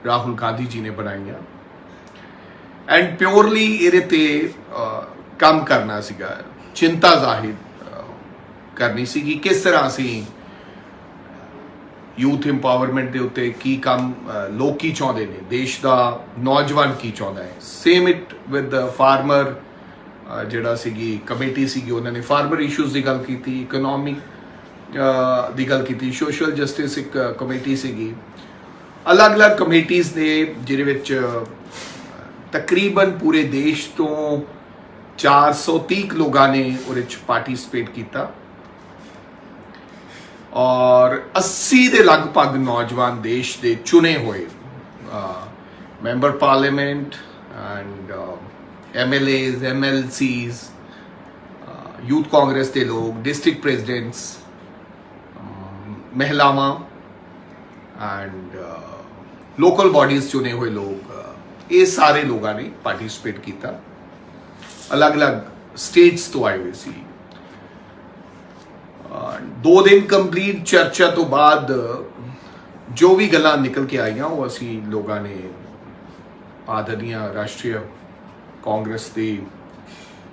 राहुल गांधी जी ने बनाई and purely ये ते काम करना सीगा, चिंता जाहिर करनी सी कि किस तरह असी यूथ इंपावरमेंट के उत्ते की काम लोग की चाहते हैं, देश का नौजवान की चाहता है। सेम इट विद फार्मर जिहड़ा सीगी कमेटी सीगी, उन्होंने फार्मर इशूज़ की गल की, इकोनॉमिक की गल की, सोशल जस्टिस एक कमेटी सीगी, अलग अलग कमेटीज़ ने जिहदे विच तकरीबन पूरे देश तो 430 लोगों ने उहदे विच पार्टिसिपेट किया और 80 के लगभग नौजवान देश के चुने हुए member parliament and MLAs, MLCs, youth Congress के लोग, डिस्ट्रिक्ट प्रेजिडेंट्स, महिलावां एंड लोकल बॉडीज चुने हुए लोग, ये सारे लोगों ने पार्टिसिपेट किया, अलग अलग स्टेट्स तो आए हुए सी। 2 दिन कंप्लीट चर्चा तो बाद जो भी गल्लां निकल के आईयां वो असी लोगों ने आदरणीय राष्ट्रीय कांग्रेस की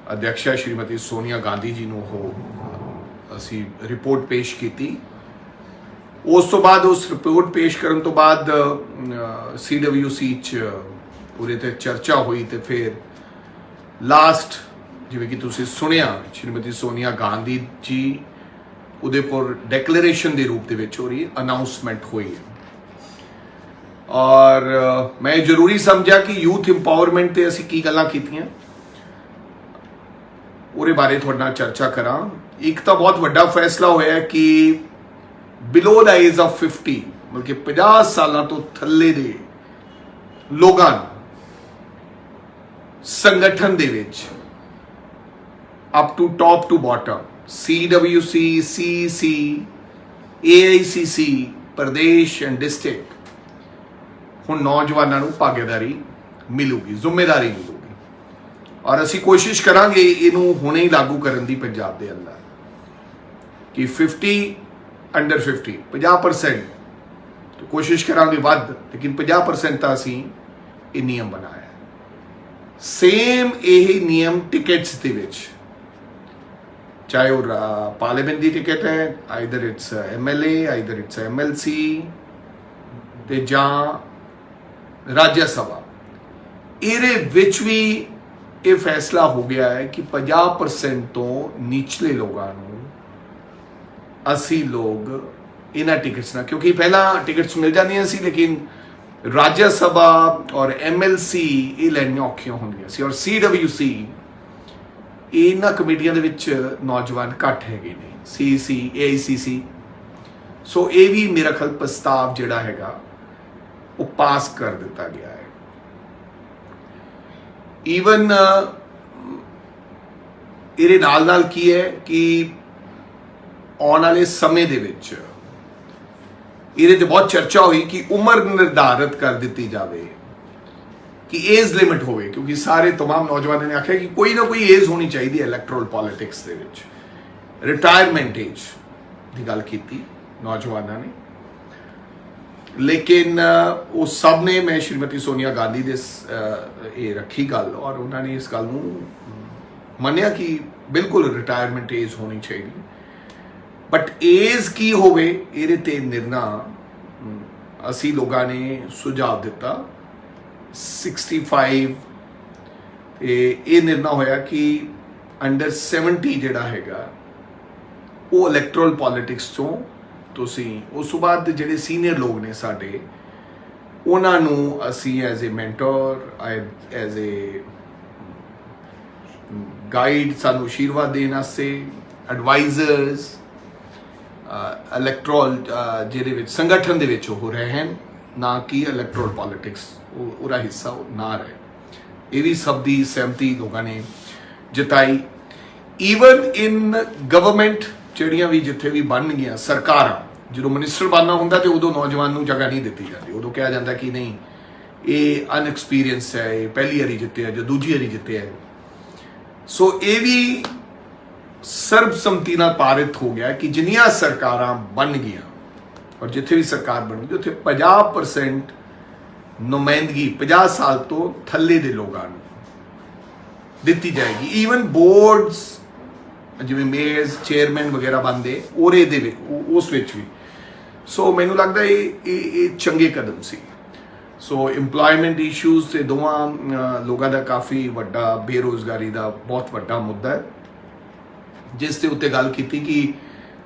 अध्यक्षा श्रीमती सोनिया गांधी जी नूं हो असी रिपोर्ट पेश की। उस तो बाद उस रिपोर्ट पेश करने तो बाद CWC उहदे ते चर्चा हुई तो फिर लास्ट जिवें कि तुसीं सुनिया श्रीमती सोनिया गांधी जी उदयपुर डिक्लेरेशन के रूप में अनाउंसमेंट हुई है और मैं जरूरी समझा कि यूथ इंपावरमेंट ते असी की गल्लां कीतियां उहदे बारे थोड़े नाल चर्चा करा। एक तो बहुत वड्डा फैसला होया कि बिलो द एज ऑफ 50 मतलब कि 50 साल तो थल्ले दे लोगां संगठन दे विच up to top to bottom CWC, CEC, AICC, प्रदेश एंड डिस्ट्रिक्ट हुण नौजवानों को भागीदारी मिलूगी, जिम्मेदारी मिलूगी और असी कोशिश करांगे इनू हुणे ही लागू करन दी पंजाब दे अंदर कि 50 अंडर 50% तो कोशिश करांगे वध, लेकिन 50% तो असी ये नियम बनाया। सेम यही नियम टिकट्स दे विच, चाहे वो पार्लीमेंट की टिकट है, either it's MLA, either it's MLC ते जां राज्य सभा, इहदे विच भी ये फैसला हो गया है कि 50% तो निचले लोगों नूं असी लोग इन्हां टिकट्स ना, क्योंकि पहला टिकट्स मिल जांदियां सी लेकिन राज्य सभा और MLC ये लैणियां औखियां होंदियां सी और CWC इन्हां कमेटियां दे विच नौजवान घट हैगे ने, CEC, AICC। सो ये भी मेरा ख्याल प्रस्ताव जिहड़ा हैगा वो पास कर दिता गया है। ईवन इहदे नाल नाल की है कि आने वाले समय दे विच इहदे ते बहुत चर्चा हुई कि उम्र निर्धारित कर दी जाए कि एज लिमिट होवे, क्योंकि सारे तमाम नौजवानों ने आख्या कि कोई ना कोई एज होनी चाहिए इलैक्टोरल पॉलिटिक्स दे विच। रिटायरमेंट एज की गल की नौजवानों ने, लेकिन उस सब ने, मैं श्रीमती सोनिया गांधी दे ये रखी गल और उन्होंने इस गल नूं मन्निया कि बिल्कुल रिटायरमेंट एज होनी चाहिए, बट एज की होवे इहदे ते निर्णय असी लोगों ने सुझाव दिता 65। ये निर्णय होया कि अंडर 70 जिहड़ा हैगा वो इलैक्टोरल पॉलिटिक्स चों तुसीं उस तो बाद जिहड़े सीनियर लोग ने साडे उन्हां नूं असी as a mentor, as a guide, सानूं आशीर्वाद देण वास्ते एडवाइजर्स इलैक्टोरल जिहदे विच संगठन दे विच हो रहन, ना कि इलैक्टोरल पॉलिटिक्स उहदा हिस्सा ना रहे। ये भी सब दी सहमति लोगों ने जताई। ईवन इन गवर्नमेंट जिहड़ियां भी जिथे भी बन गई सरकार, जो मिनिस्टर बनना होंदा तो उदों नौजवान नूं जगह नहीं दी जाती, उदों कहा जाता कि नहीं ये अनएक्सपीरियंस है, ये पहली बारी जिते है, जो दूजी बारी जिते है। सो ये भी सर्बसम्मति नाल पारित हो गया कि जिन्नियां सरकारां बन गई और जिथे भी सरकार बन गई उत्थे 50% नुमाइंदगी 50 साल तो थल्ले दे लोगों ਦਿੱਤੀ ਜਾਏਗੀ। ਈਵਨ ਬੋਰਡਸ ਜਿਵੇਂ ਮੇਅਰਸ ਚੇਅਰਮੈਨ ਵਗੈਰਾ ਬਣਦੇ ਉਹਦੇ ਦੇ ਵਿੱਚ ਉਸ ਵਿੱਚ ਵੀ। ਸੋ ਮੈਨੂੰ ਲੱਗਦਾ ਇਹ ਚੰਗੇ ਕਦਮ ਸੀ। ਸੋ ਇੰਪਲੋਇਮੈਂਟ ਇਸ਼ੂਜ਼ ਤੇ ਦੋਵਾਂ ਲੋਕਾਂ ਦਾ ਕਾਫੀ ਵੱਡਾ ਬੇਰੋਜ਼ਗਾਰੀ ਦਾ ਬਹੁਤ ਵੱਡਾ ਮੁੱਦਾ ਹੈ, ਜਿਸ ਦੇ ਉੱਤੇ ਗੱਲ ਕੀਤੀ ਕਿ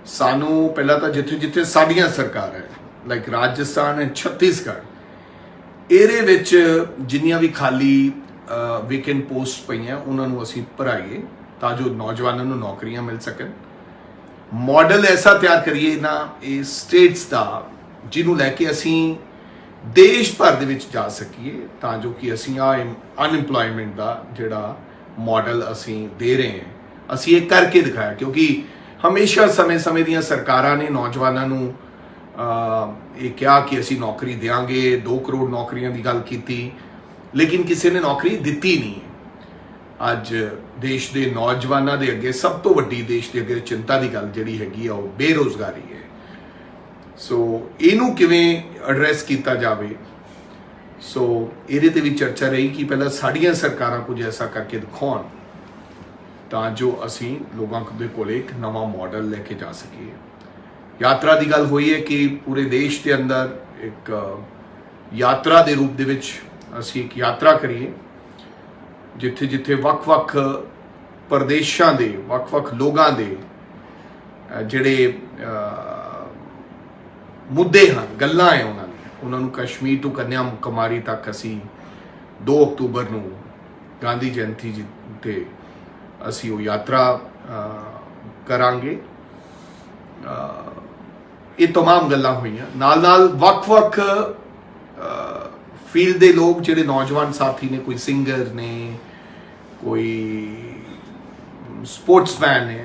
ਸਾਨੂੰ ਪਹਿਲਾਂ ਤਾਂ ਜਿੱਥੇ ਜਿੱਥੇ ਸਾਡੀਆਂ ਸਰਕਾਰ ਹੈ ਲਾਈਕ ਰਾਜਸਥਾਨ ਐਂਡ ਛੱਤੀਸਗੜ੍ਹ ਇਹਦੇ ਵਿੱਚ ਜਿੰਨੀਆਂ ਵੀ ਖਾਲੀ वेकेंट पोस्ट पईयां उन्होंने असीं भराइए तां जो नौजवानों को नौकरियां मिल सकन। मॉडल ऐसा तैयार करिए ना ये स्टेट्स का जिन्हों लैके असीं देश भर दे विच जा सकीए तां जो कि असीं अनएम्प्लॉयमेंट का जिहड़ा मॉडल असीं दे रहे हैं असीं ये करके दिखाया। क्योंकि हमेशा समय समय दियां सरकारां ने नौजवानों नूं ये कहा कि असीं नौकरी देंगे, 2 करोड़ नौकरियां की गल की, लेकिन किसी ने नौकरी दिती नहीं है। अज देश के नौजवानों के अगे सब तो वड्डी देश के अगे चिंता की गल जिहड़ी हैगी आ वो बेरोजगारी है। सो इनू किवें एड्रैस किया जाए, सो इहदे ते भी चर्चा रही कि पहला साड़ियां सरकारां कुछ ऐसा करके दिखाउण तां जो असीं लोगों दे कोल एक नवा मॉडल लेके जा सकीए। यात्रा की गल हुई है कि पूरे देश के अंदर एक यात्रा के रूप दे विच ਅਸੀਂ ਇੱਕ ਯਾਤਰਾ ਕਰੀਏ ਜਿੱਥੇ ਜਿੱਥੇ ਵੱਖ-ਵੱਖ ਪ੍ਰਦੇਸ਼ਾਂ ਦੇ ਵੱਖ-ਵੱਖ ਲੋਕਾਂ ਦੇ ਜਿਹੜੇ ਮੁੱਦੇ ਹਨ, ਗੱਲਾਂ ਹੈ ਉਹਨਾਂ ਨੂੰ ਕਸ਼ਮੀਰ ਤੋਂ ਕੰਨਿਆ ਕੁਮਾਰੀ ਤੱਕ ਅਸੀਂ 2 ਅਕਤੂਬਰ ਨੂੰ ਗਾਂਧੀ ਜਯੰਤੀ ਜੀ ਤੇ ਅਸੀਂ ਉਹ ਯਾਤਰਾ ਕਰਾਂਗੇ। ਇਹ तमाम ਗੱਲਾਂ ਹੋਈਆਂ। ਨਾਲ ਵੱਖ-ਵੱਖ फील्ड के लोग जिहड़े नौजवान साथी ने, कोई सिंगर ने, कोई स्पोर्ट्समैन ने,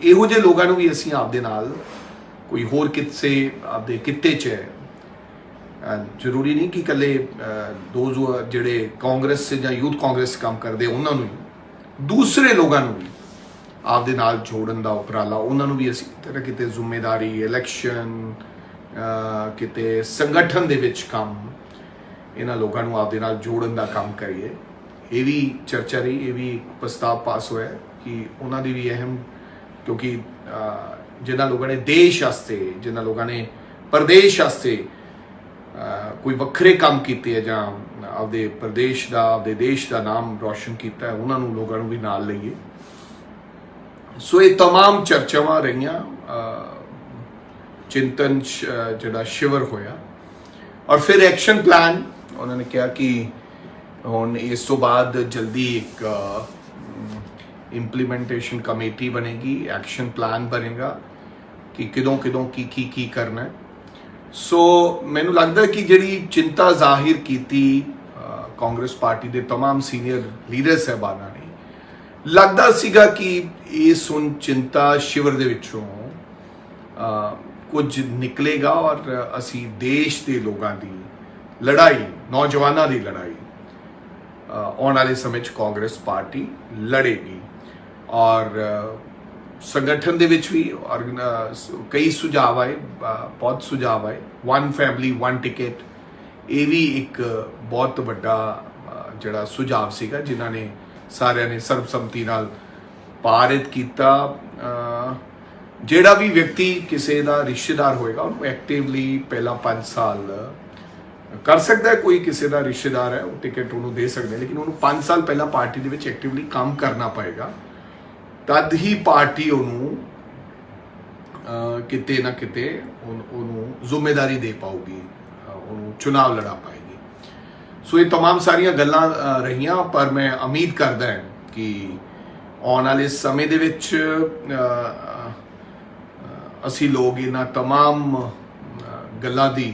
इहो जे लोगों भी असीं आपदे नाल कोई होर किस्से आपदे कित्ते च है। जरूरी नहीं कि कल्ले दोज जिहड़े कांग्रेस से जां यूथ कांग्रेस काम करते उन्होंने भी, दूसरे लोगों भी आपदे नाल जोड़न दा उपराला उन्होंने भी असीं तरह किते जिम्मेदारी इलैक्शन किते संगठन दे विच काम इन्हां लोगों को आपदे नाल जोड़न का काम करिए। ये भी चर्चा रही, ये भी प्रस्ताव पास होया कि उन्होंने भी अहम, क्योंकि जिन्हां लोगों ने देश वास्ते, जिन्हां लोगों ने प्रदेश वास्ते कोई वक्रे काम किए है जां आपदे प्रदेश का आपदे देश का नाम रोशन किया है, उन्होंने लोगों भी नाल लईए। सो ये तमाम चर्चावां रहियां, चिंतन जिहड़ा शिविर होया और फिर एक्शन प्लान उन्होंने कहा कि हुण इस तो बाद जल्दी एक इंप्लीमेंटेशन कमेटी बनेगी, एक्शन प्लान बनेगा कि किदों किदों की करना है। सो मैनू लगता है कि जिहड़ी चिंता जाहिर की कांग्रेस पार्टी के तमाम सीनियर लीडर साहबाना ने, लगता सीगा कि इस हुण चिंता शिविर दे विचों कुछ निकलेगा और असी देश के लोगों की लड़ाई, नौजवानों की लड़ाई आने वाले समय कांग्रेस पार्टी लड़ेगी। और संगठन दे विच भी और कई सुझाव आए, बहुत सुझाव आए। 1 फैमिली 1 टिकट, ये भी एक बहुत बड़ा जिहड़ा सुझाव सीगा जिन्हां ने सारिਆਂ ने सर्बसम्मति नाल पारित किया। ਜਿਹੜਾ भी व्यक्ति किसी का रिश्तेदार होएगा उन्होंने एक्टिवली पहला 5 साल कर सकता है। कोई किसी का रिश्तेदार है वो टिकट उन्होंने दे सकते हैं, लेकिन उन्होंने 5 साल पहला पार्टी के एक्टिवली काम करना पएगा, तद ही पार्टी उन्होंने किते ना किते उन्होंने जिम्मेदारी दे पाऊगी, उन्होंने चुनाव लड़ा पाएगी। सो ये तमाम सारिया गल्लां रहियां, पर मैं उम्मीद करदा है कि आने वाले समय दे विच असी लोग इन्हां तमाम गल्लां दी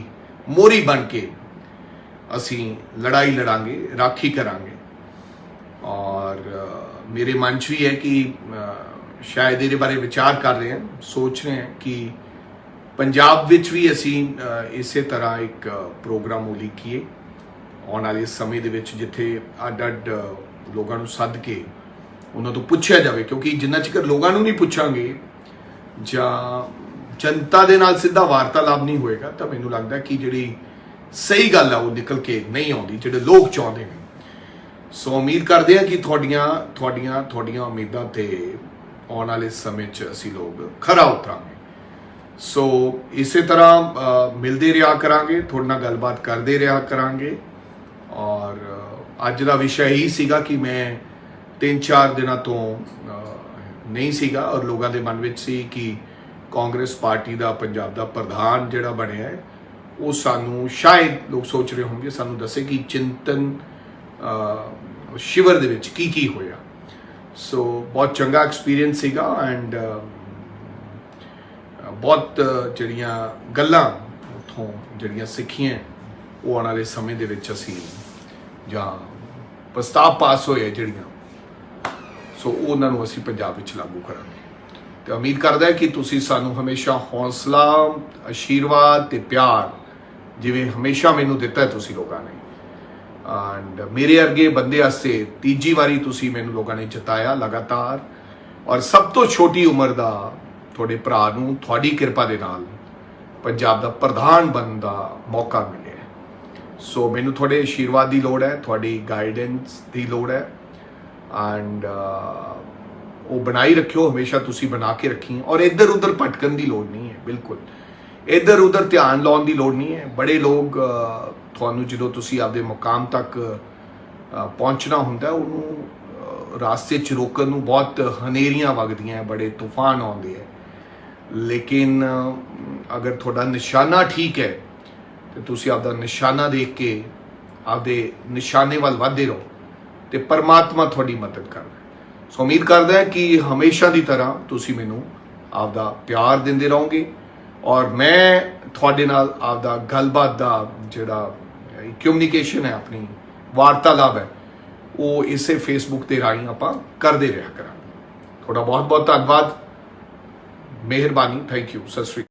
मोहरी बन के असी लड़ाई लड़ांगे, राखी करांगे। और मेरे मन च भी है कि शायद ये बारे विचार कर रहे हैं, सोच रहे हैं कि पंजाब विच भी असी इसे तरह एक प्रोग्राम उलीकीए आने वाले समय दे विच, जिथे अड अड लोगों को सद के उन्होंने तो पूछा जाए। क्योंकि जिन्ना चिकर लोगों को नहीं पूछांगे जां जनता दे नाल सीधा वार्तालाप नहीं होएगा, तो मैनूं लगदा कि जिहड़ी ਸਹੀ ਗੱਲ ਆ ਉਹ ਨਿਕਲ ਕੇ ਨਹੀਂ ਆਉਂਦੀ ਜਿਹੜੇ ਲੋਕ ਚਾਹੁੰਦੇ ਨੇ। ਸੋ ਉਮੀਦ ਕਰਦੇ ਹਾਂ ਕਿ ਤੁਹਾਡੀਆਂ ਉਮੀਦਾਂ ਤੇ ਆਉਣ ਵਾਲੇ ਸਮੇਂ 'ਚ ਅਸੀਂ ਲੋਕ ਖਰਾ ਉਤਰਾਂਗੇ। ਸੋ ਇਸੇ ਤਰ੍ਹਾਂ ਮਿਲਦੇ ਰਿਹਾ ਕਰਾਂਗੇ, ਤੁਹਾਡੇ ਨਾਲ ਗੱਲਬਾਤ ਕਰਦੇ ਰਿਹਾ ਕਰਾਂਗੇ। ਔਰ ਅੱਜ ਦਾ ਵਿਸ਼ਾ ਇਹੀ ਸੀਗਾ ਕਿ ਮੈਂ 3-4 ਦਿਨਾਂ ਤੋਂ ਨਹੀਂ ਸੀਗਾ ਔਰ ਲੋਕਾਂ ਦੇ ਮਨ ਵਿੱਚ ਸੀ ਕਿ ਕਾਂਗਰਸ ਪਾਰਟੀ ਦਾ ਪੰਜਾਬ ਦਾ ਪ੍ਰਧਾਨ ਜਿਹੜਾ ਬਣਿਆ ਹੈ ਉਹ ਸਾਨੂੰ, ਸ਼ਾਇਦ ਲੋਕ ਸੋਚ ਰਹੇ ਹੋਣਗੇ, ਸਾਨੂੰ ਦੱਸੇ ਕਿ ਚਿੰਤਨ ਸ਼ਿਵਰ ਦੇ ਵਿੱਚ ਕੀ ਹੋਇਆ। ਸੋ ਬਹੁਤ ਚੰਗਾ ਐਕਸਪੀਰੀਅੰਸ ਸੀਗਾ ਐਂਡ ਬਹੁਤ ਜਿਹੜੀਆਂ ਗੱਲਾਂ ਉੱਥੋਂ ਜਿਹੜੀਆਂ ਸਿੱਖੀਆਂ ਉਹ ਆਉਣ ਵਾਲੇ ਸਮੇਂ ਦੇ ਵਿੱਚ ਅਸੀਂ ਜਾਂ ਪ੍ਰਸਤਾਵ ਪਾਸ ਹੋਏ ਜਿਹੜੀਆਂ, ਸੋ ਉਹਨਾਂ ਨੂੰ ਅਸੀਂ ਪੰਜਾਬ ਵਿੱਚ ਲਾਗੂ ਕਰਾਂਗੇ। ਤੇ ਉਮੀਦ ਕਰਦਾ ਕਿ ਤੁਸੀਂ ਸਾਨੂੰ ਹਮੇਸ਼ਾ ਹੌਸਲਾ, ਆਸ਼ੀਰਵਾਦ ਤੇ ਪਿਆਰ ਜਿਵੇਂ ਹਮੇਸ਼ਾ ਮੈਨੂੰ ਦਿੱਤਾ ਹੈ ਤੁਸੀਂ ਲੋਕਾਂ ਨੇ, ਐਂਡ ਮੇਰੇ ਵਰਗੇ ਬੰਦੇ ਵਾਸਤੇ ਤੀਜੀ ਵਾਰੀ ਤੁਸੀਂ ਮੈਨੂੰ ਲੋਕਾਂ ਨੇ ਜਿਤਾਇਆ ਲਗਾਤਾਰ। ਔਰ ਸਭ ਤੋਂ ਛੋਟੀ ਉਮਰ ਦਾ ਤੁਹਾਡੇ ਭਰਾ ਨੂੰ ਤੁਹਾਡੀ ਕਿਰਪਾ ਦੇ ਨਾਲ ਪੰਜਾਬ ਦਾ ਪ੍ਰਧਾਨ ਬਣਨ ਦਾ ਮੌਕਾ ਮਿਲਿਆ। ਸੋ ਮੈਨੂੰ ਤੁਹਾਡੇ ਆਸ਼ੀਰਵਾਦ ਦੀ ਲੋੜ ਹੈ, ਤੁਹਾਡੀ ਗਾਈਡੈਂਸ ਦੀ ਲੋੜ ਹੈ ਐਂਡ ਉਹ ਬਣਾਈ ਰੱਖਿਓ, ਹਮੇਸ਼ਾ ਤੁਸੀਂ ਬਣਾ ਕੇ ਰੱਖੀ। ਔਰ ਇੱਧਰ ਉੱਧਰ ਭਟਕਣ ਦੀ ਲੋੜ ਨਹੀਂ ਹੈ, ਬਿਲਕੁਲ ਇੱਧਰ ਉੱਧਰ ਧਿਆਨ ਲਾਉਣ ਦੀ ਲੋੜ ਨਹੀਂ ਹੈ। ਬੜੇ ਲੋਕ ਤੁਹਾਨੂੰ ਜਦੋਂ ਤੁਸੀਂ ਆਪਦੇ ਮੁਕਾਮ ਤੱਕ ਪਹੁੰਚਣਾ ਹੁੰਦਾ ਉਹਨੂੰ ਰਾਸਤੇ 'ਚ ਰੋਕਣ ਨੂੰ ਬਹੁਤ ਹਨੇਰੀਆਂ ਵਗਦੀਆਂ, ਬੜੇ ਤੂਫਾਨ ਆਉਂਦੇ ਹੈ। ਲੇਕਿਨ ਅਗਰ ਤੁਹਾਡਾ ਨਿਸ਼ਾਨਾ ਠੀਕ ਹੈ ਤੇ ਤੁਸੀਂ ਆਪਦਾ ਨਿਸ਼ਾਨਾ ਦੇਖ ਕੇ ਆਪਦੇ ਨਿਸ਼ਾਨੇ ਵੱਲ ਵਧਦੇ ਰਹੋ ਤੇ ਪਰਮਾਤਮਾ ਤੁਹਾਡੀ ਮਦਦ ਕਰਦਾ। ਸੋ ਉਮੀਦ ਕਰਦਾ ਕਿ ਹਮੇਸ਼ਾ ਦੀ ਤਰ੍ਹਾਂ ਤੁਸੀਂ ਮੈਨੂੰ ਆਪਦਾ ਪਿਆਰ ਦਿੰਦੇ ਰਹੋਗੇ ਔਰ ਮੈਂ ਤੁਹਾਡੇ ਨਾਲ ਆਪਦਾ ਗੱਲਬਾਤ ਦਾ ਜਿਹੜਾ ਕਮਿਊਨੀਕੇਸ਼ਨ ਹੈ, ਆਪਣੀ ਵਾਰਤਾਲਾਪ ਹੈ, ਉਹ ਇਸੇ ਫੇਸਬੁੱਕ ਤੇ ਰਾਹੀਂ ਆਪਾਂ ਕਰਦੇ ਰਿਹਾ ਕਰਾਂਗੇ। ਤੁਹਾਡਾ ਬਹੁਤ ਬਹੁਤ ਧੰਨਵਾਦ, ਮਿਹਰਬਾਨੀ, ਥੈਂਕ ਯੂ, ਸਤਿ ਸ਼੍ਰੀ ਅਕਾਲ।